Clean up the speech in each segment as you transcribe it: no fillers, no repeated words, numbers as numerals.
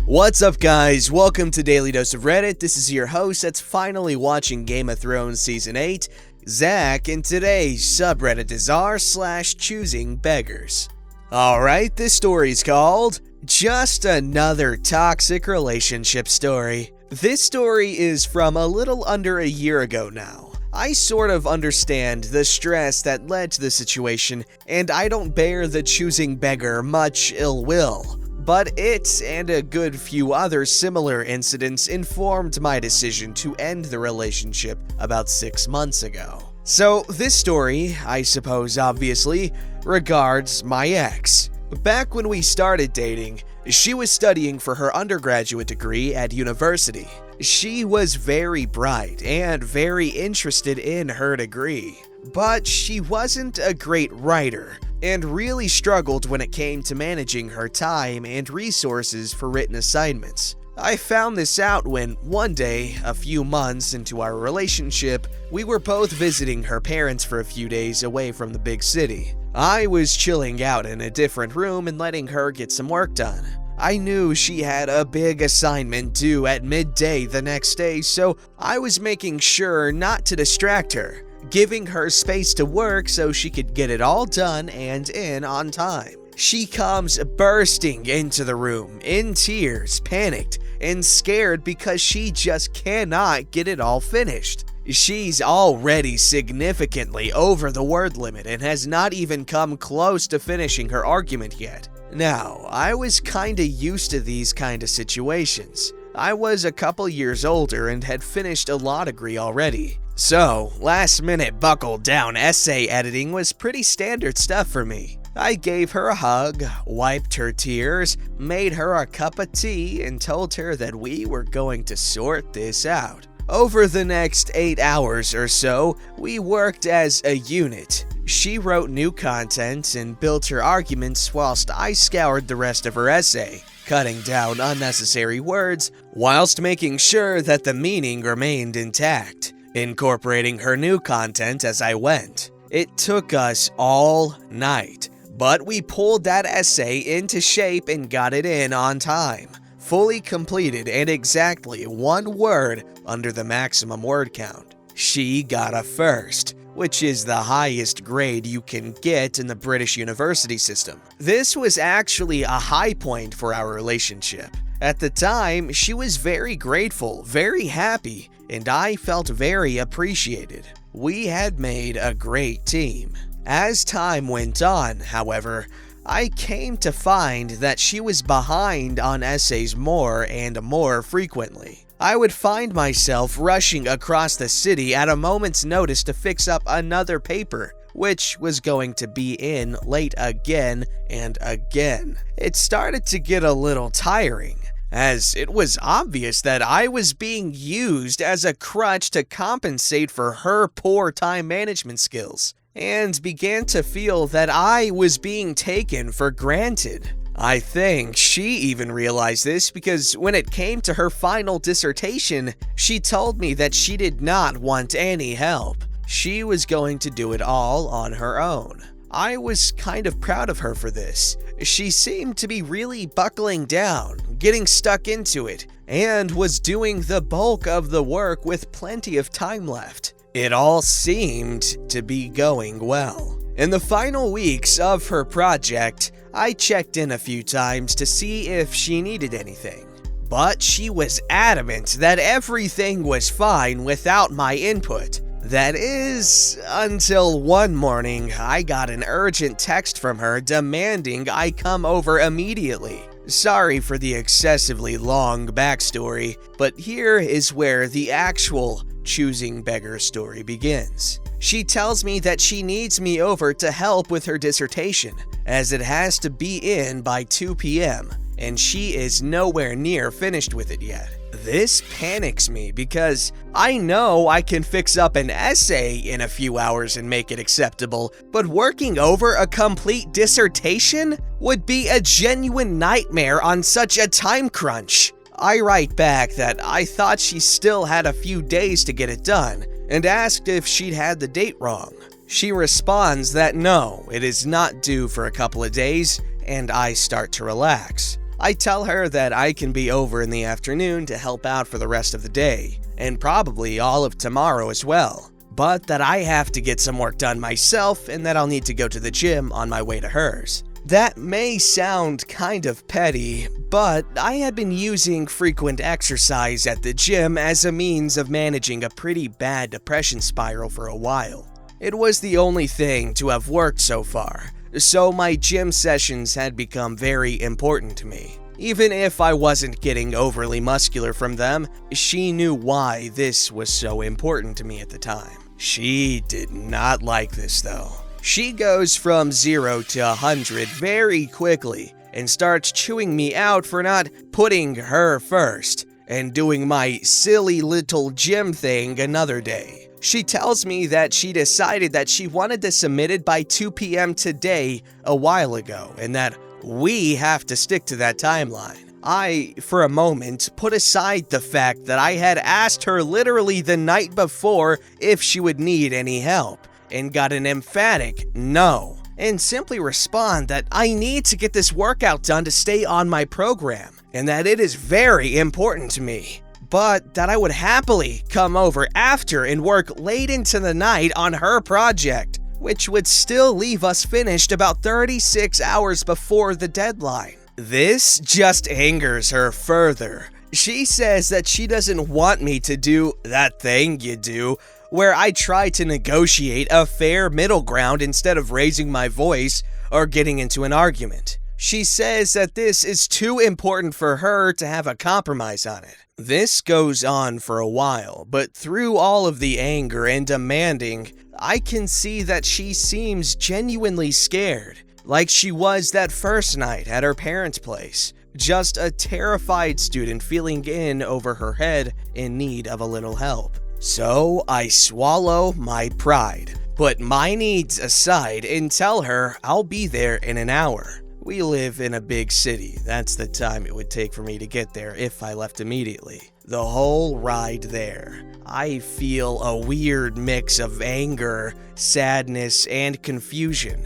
What's up, guys? Welcome to Daily Dose of Reddit. This is your host that's finally watching Game of Thrones Season 8, Zach, and today's subreddit is r/ChoosingBeggars. Alright, this story's called Just Another Toxic Relationship Story. This story is from a little under a year ago now. I sort of understand the stress that led to the situation, and I don't bear the choosing beggar much ill will. But it and a good few other similar incidents informed my decision to end the relationship about 6 months ago. So this story, I suppose obviously, regards my ex. Back when we started dating, she was studying for her undergraduate degree at university. She was very bright and very interested in her degree, but she wasn't a great writer and really struggled when it came to managing her time and resources for written assignments. I found this out when, one day, a few months into our relationship, we were both visiting her parents for a few days away from the big city. I was chilling out in a different room and letting her get some work done. I knew she had a big assignment due at midday the next day, so I was making sure not to distract her, giving her space to work so she could get it all done and in on time. She comes bursting into the room, in tears, panicked, and scared because she just cannot get it all finished. She's already significantly over the word limit and has not even come close to finishing her argument yet. Now, I was kinda used to these kinda situations. I was a couple years older and had finished a law degree already. So, last-minute buckled-down essay editing was pretty standard stuff for me. I gave her a hug, wiped her tears, made her a cup of tea, and told her that we were going to sort this out. Over the next 8 hours or so, we worked as a unit. She wrote new content and built her arguments whilst I scoured the rest of her essay, cutting down unnecessary words whilst making sure that the meaning remained intact, incorporating her new content as I went. It took us all night, but we pulled that essay into shape and got it in on time, fully completed and exactly 1 word under the maximum word count. She got a first, which is the highest grade you can get in the British university system. This was actually a high point for our relationship. At the time, she was very grateful, very happy, and I felt very appreciated. We had made a great team. As time went on, however, I came to find that she was behind on essays more and more frequently. I would find myself rushing across the city at a moment's notice to fix up another paper, which was going to be in late again and again. It started to get a little tiring, as it was obvious that I was being used as a crutch to compensate for her poor time management skills, and began to feel that I was being taken for granted. I think she even realized this because when it came to her final dissertation, she told me that she did not want any help. She was going to do it all on her own. I was kind of proud of her for this. She seemed to be really buckling down, getting stuck into it, and was doing the bulk of the work with plenty of time left. It all seemed to be going well. In the final weeks of her project, I checked in a few times to see if she needed anything, but she was adamant that everything was fine without my input. That is, until one morning I got an urgent text from her demanding I come over immediately. Sorry for the excessively long backstory, but here is where the actual Choosing Beggar story begins. She tells me that she needs me over to help with her dissertation, as it has to be in by 2 p.m., and she is nowhere near finished with it yet. This panics me because I know I can fix up an essay in a few hours and make it acceptable, but working over a complete dissertation would be a genuine nightmare on such a time crunch. I write back that I thought she still had a few days to get it done, and asked if she'd had the date wrong. She responds that no, it is not due for a couple of days, and I start to relax. I tell her that I can be over in the afternoon to help out for the rest of the day, and probably all of tomorrow as well, but that I have to get some work done myself and that I'll need to go to the gym on my way to hers. That may sound kind of petty, but I had been using frequent exercise at the gym as a means of managing a pretty bad depression spiral for a while. It was the only thing to have worked so far, so my gym sessions had become very important to me. Even if I wasn't getting overly muscular from them, she knew why this was so important to me at the time. She did not like this though. She goes from 0 to 100 very quickly and starts chewing me out for not putting her first and doing my silly little gym thing another day. She tells me that she decided that she wanted this submitted by 2 p.m. today a while ago and that we have to stick to that timeline. I, for a moment, put aside the fact that I had asked her literally the night before if she would need any help, and got an emphatic no, and simply respond that I need to get this workout done to stay on my program, and that it is very important to me, but that I would happily come over after and work late into the night on her project, which would still leave us finished about 36 hours before the deadline. This just angers her further. She says that she doesn't want me to do that thing you do, where I try to negotiate a fair middle ground instead of raising my voice or getting into an argument. She says that this is too important for her to have a compromise on it. This goes on for a while, but through all of the anger and demanding, I can see that she seems genuinely scared, like she was that first night at her parents' place. Just a terrified student feeling in over her head in need of a little help. So I swallow my pride, put my needs aside, and tell her I'll be there in an hour. We live in a big city. That's the time it would take for me to get there if I left immediately. The whole ride there, I feel a weird mix of anger, sadness, and confusion.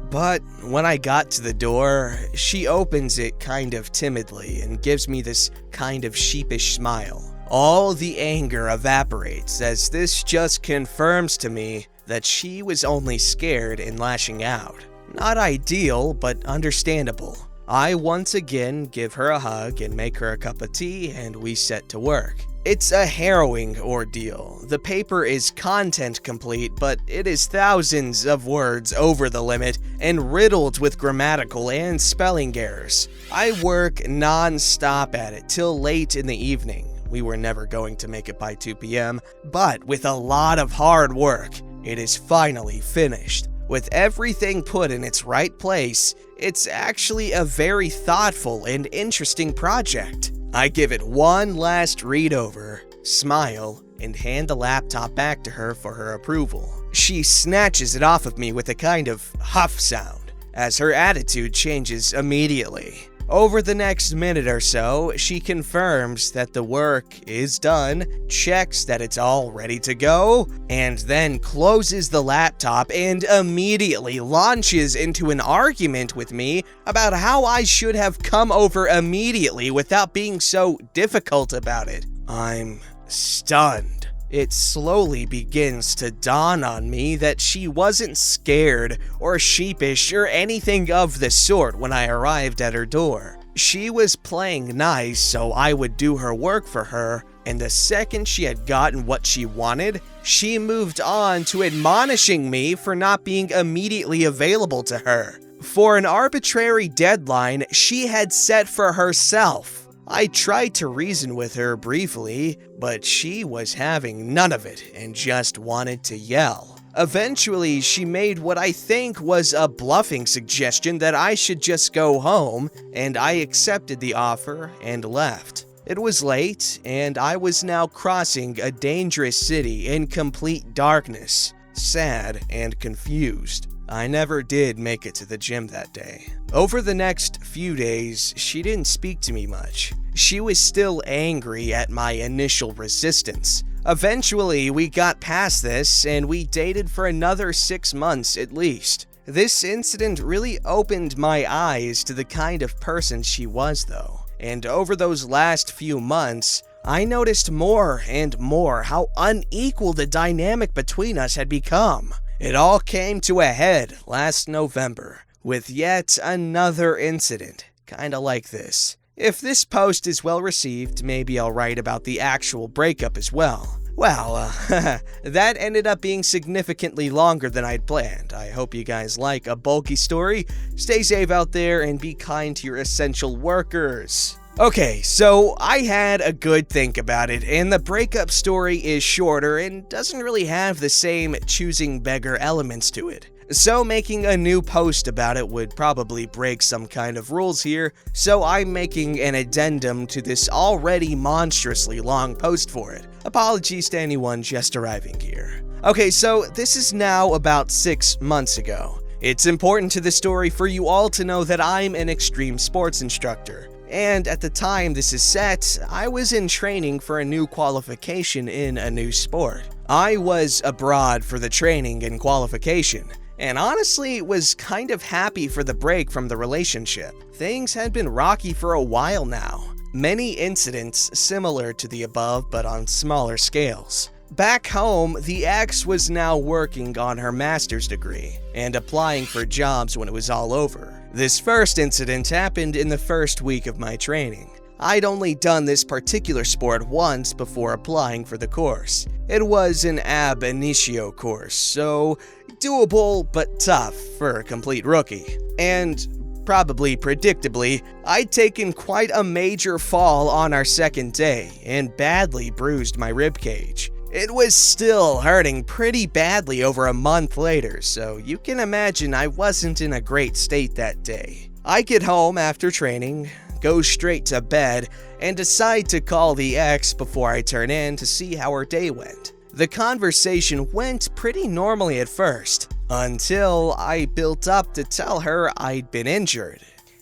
But when I got to the door, she opens it kind of timidly and gives me this kind of sheepish smile. All the anger evaporates as this just confirms to me that she was only scared and lashing out. Not ideal, but understandable. I once again give her a hug and make her a cup of tea, and we set to work. It's a harrowing ordeal. The paper is content complete, but it is thousands of words over the limit and riddled with grammatical and spelling errors. I work non-stop at it till late in the evening. We were never going to make it by 2 p.m., but with a lot of hard work, it is finally finished. With everything put in its right place, it's actually a very thoughtful and interesting project. I give it one last read over, smile, and hand the laptop back to her for her approval. She snatches it off of me with a kind of huff sound, as her attitude changes immediately. Over the next minute or so, she confirms that the work is done, checks that it's all ready to go, and then closes the laptop and immediately launches into an argument with me about how I should have come over immediately without being so difficult about it. I'm stunned. It slowly begins to dawn on me that she wasn't scared or sheepish or anything of the sort when I arrived at her door. She was playing nice so I would do her work for her, and the second she had gotten what she wanted, she moved on to admonishing me for not being immediately available to her, for an arbitrary deadline she had set for herself. I tried to reason with her briefly, but she was having none of it and just wanted to yell. Eventually, she made what I think was a bluffing suggestion that I should just go home, and I accepted the offer and left. It was late, and I was now crossing a dangerous city in complete darkness, sad and confused. I never did make it to the gym that day. Over the next few days, she didn't speak to me much. She was still angry at my initial resistance. Eventually, we got past this, and we dated for another 6 months at least. This incident really opened my eyes to the kind of person she was though, and over those last few months, I noticed more and more how unequal the dynamic between us had become. It all came to a head last November, with yet another incident, kinda like this. If this post is well received, maybe I'll write about the actual breakup as well. Well, that ended up being significantly longer than I'd planned. I hope you guys like a bulky story. Stay safe out there and be kind to your essential workers. Okay, so I had a good think about it, and the breakup story is shorter and doesn't really have the same choosing beggar elements to it. So making a new post about it would probably break some kind of rules here, so I'm making an addendum to this already monstrously long post for it. Apologies to anyone just arriving here. Okay, so this is now about 6 months ago. It's important to the story for you all to know that I'm an extreme sports instructor. And at the time this is set, I was in training for a new qualification in a new sport. I was abroad for the training and qualification, and honestly was kind of happy for the break from the relationship. Things had been rocky for a while now. Many incidents similar to the above but on smaller scales. Back home, the ex was now working on her master's degree and applying for jobs when it was all over. This first incident happened in the first week of my training. I'd only done this particular sport once before applying for the course. It was an ab initio course, so doable but tough for a complete rookie. And probably predictably, I'd taken quite a major fall on our second day and badly bruised my ribcage. It was still hurting pretty badly over a month later, so you can imagine I wasn't in a great state that day. I get home after training, go straight to bed, and decide to call the ex before I turn in to see how her day went. The conversation went pretty normally at first, until I built up to tell her I'd been injured,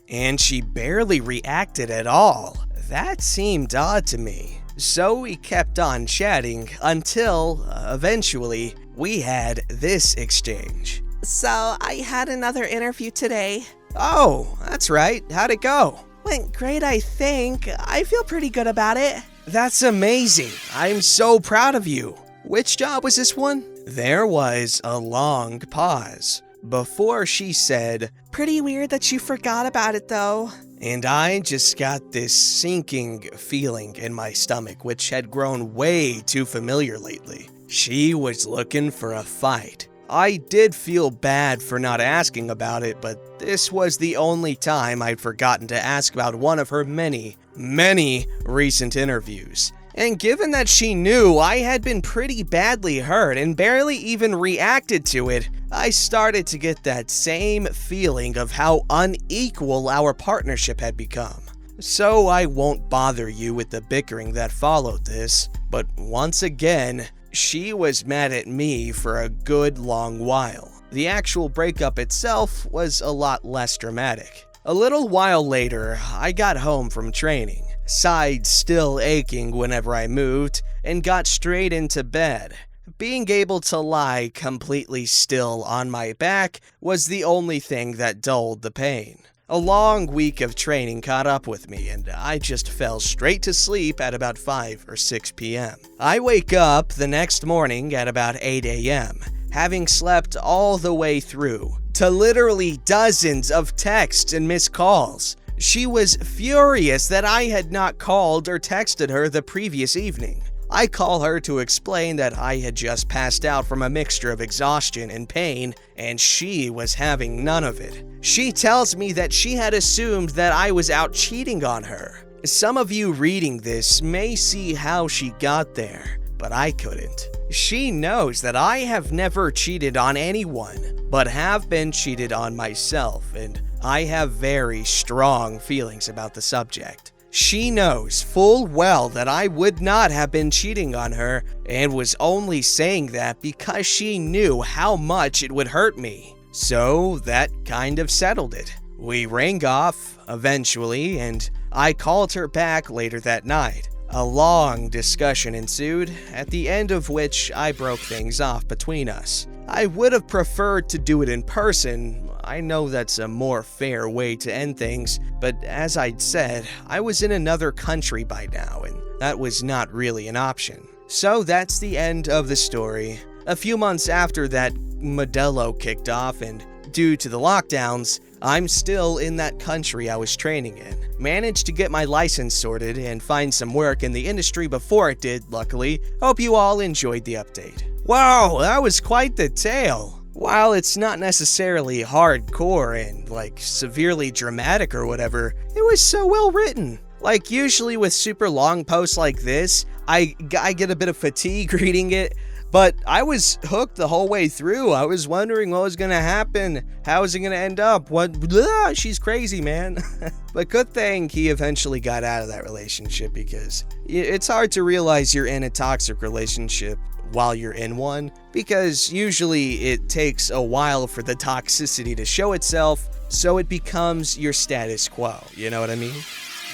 and she barely reacted at all. That seemed odd to me. So we kept on chatting until, eventually, we had this exchange. So, I had another interview today. Oh, that's right. How'd it go? Went great, I think. I feel pretty good about it. That's amazing. I'm so proud of you. Which job was this one? There was a long pause before she said, Pretty weird that you forgot about it, though. And I just got this sinking feeling in my stomach, which had grown way too familiar lately. She was looking for a fight. I did feel bad for not asking about it, but this was the only time I'd forgotten to ask about one of her many recent interviews. And given that she knew I had been pretty badly hurt and barely even reacted to it, I started to get that same feeling of how unequal our partnership had become. So I won't bother you with the bickering that followed this, but once again, she was mad at me for a good long while. The actual breakup itself was a lot less dramatic. A little while later, I got home from training, sides still aching whenever I moved, and got straight into bed. Being able to lie completely still on my back was the only thing that dulled the pain. A long week of training caught up with me, and I just fell straight to sleep at about 5 or 6 p.m. I wake up the next morning at about 8 a.m., having slept all the way through, to literally dozens of texts and missed calls. She was furious that I had not called or texted her the previous evening. I call her to explain that I had just passed out from a mixture of exhaustion and pain, and she was having none of it. She tells me that she had assumed that I was out cheating on her. Some of you reading this may see how she got there, but I couldn't. She knows that I have never cheated on anyone, but have been cheated on myself, and I have very strong feelings about the subject. She knows full well that I would not have been cheating on her, and was only saying that because she knew how much it would hurt me. So that kind of settled it. We rang off, eventually, and I called her back later that night. A long discussion ensued, at the end of which I broke things off between us. I would have preferred to do it in person. I know that's a more fair way to end things, but as I'd said, I was in another country by now, and that was not really an option. So that's the end of the story. A few months after that Modelo kicked off, and due to the lockdowns, I'm still in that country I was training in. Managed to get my license sorted and find some work in the industry before it did, luckily. Hope you all enjoyed the update. Wow, that was quite the tale. While it's not necessarily hardcore and severely dramatic or whatever, it was so well written. Usually with super long posts like this, I get a bit of fatigue reading it, but I was hooked the whole way through. I was wondering what was gonna happen. How is it gonna end up? She's crazy, man. But good thing he eventually got out of that relationship, because it's hard to realize you're in a toxic relationship while you're in one, because usually it takes a while for the toxicity to show itself, so it becomes your status quo, you know what I mean?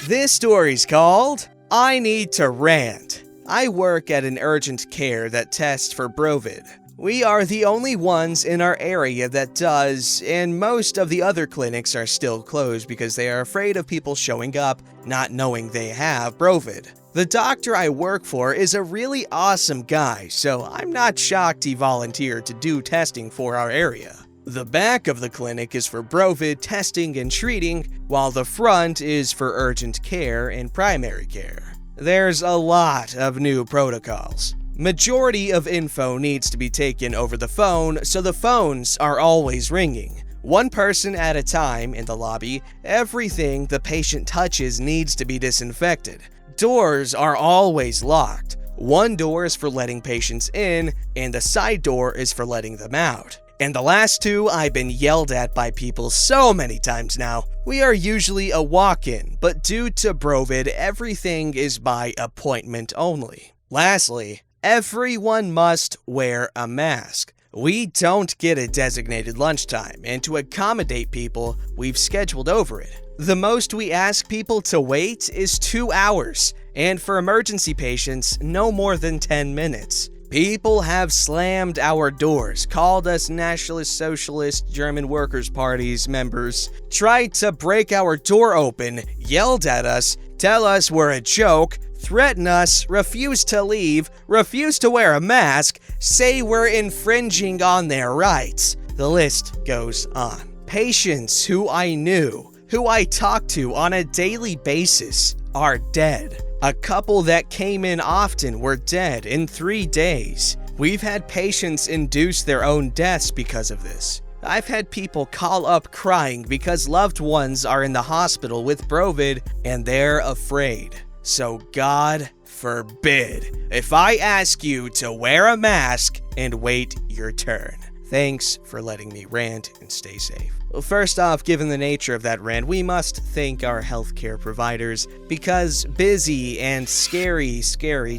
This story's called I Need to Rant. I work at an urgent care that tests for Brovid. We are the only ones in our area that does, and most of the other clinics are still closed because they are afraid of people showing up not knowing they have Brovid. The doctor I work for is a really awesome guy, so I'm not shocked he volunteered to do testing for our area. The back of the clinic is for Brovid testing and treating, while the front is for urgent care and primary care. There's a lot of new protocols. Majority of info needs to be taken over the phone, so the phones are always ringing. One person at a time in the lobby. Everything the patient touches needs to be disinfected. Doors are always locked. One door is for letting patients in, and the side door is for letting them out. And the last two I've been yelled at by people so many times now. We are usually a walk-in, but due to Brovid, everything is by appointment only. Lastly, everyone must wear a mask. We don't get a designated lunchtime, and to accommodate people, we've scheduled over it. The most we ask people to wait is 2 hours, and for emergency patients, no more than 10 minutes. People have slammed our doors, called us Nationalist Socialist German Workers' Party's members, tried to break our door open, yelled at us, tell us we're a joke, threaten us, refuse to leave, refuse to wear a mask, say we're infringing on their rights. The list goes on. Patients who I knew, who I talked to on a daily basis, are dead. A couple that came in often were dead in 3 days. We've had patients induce their own deaths because of this. I've had people call up crying because loved ones are in the hospital with Brovid and they're afraid. So God forbid if I ask you to wear a mask and wait your turn. Thanks for letting me rant and stay safe. Well, first off, given the nature of that rant, we must thank our healthcare providers, because busy and scary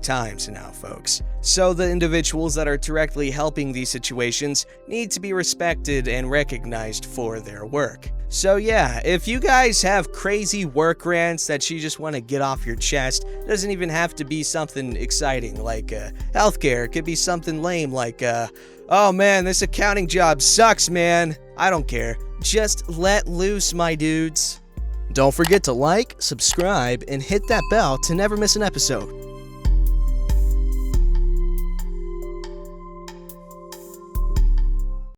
times now, folks. So the individuals that are directly helping these situations need to be respected and recognized for their work. So yeah, if you guys have crazy work rants that you just want to get off your chest, it doesn't even have to be something exciting like healthcare. It could be something lame like, oh man, this accounting job sucks, man. I don't care. Just let loose, my dudes. Don't forget to like, subscribe, and hit that bell to never miss an episode.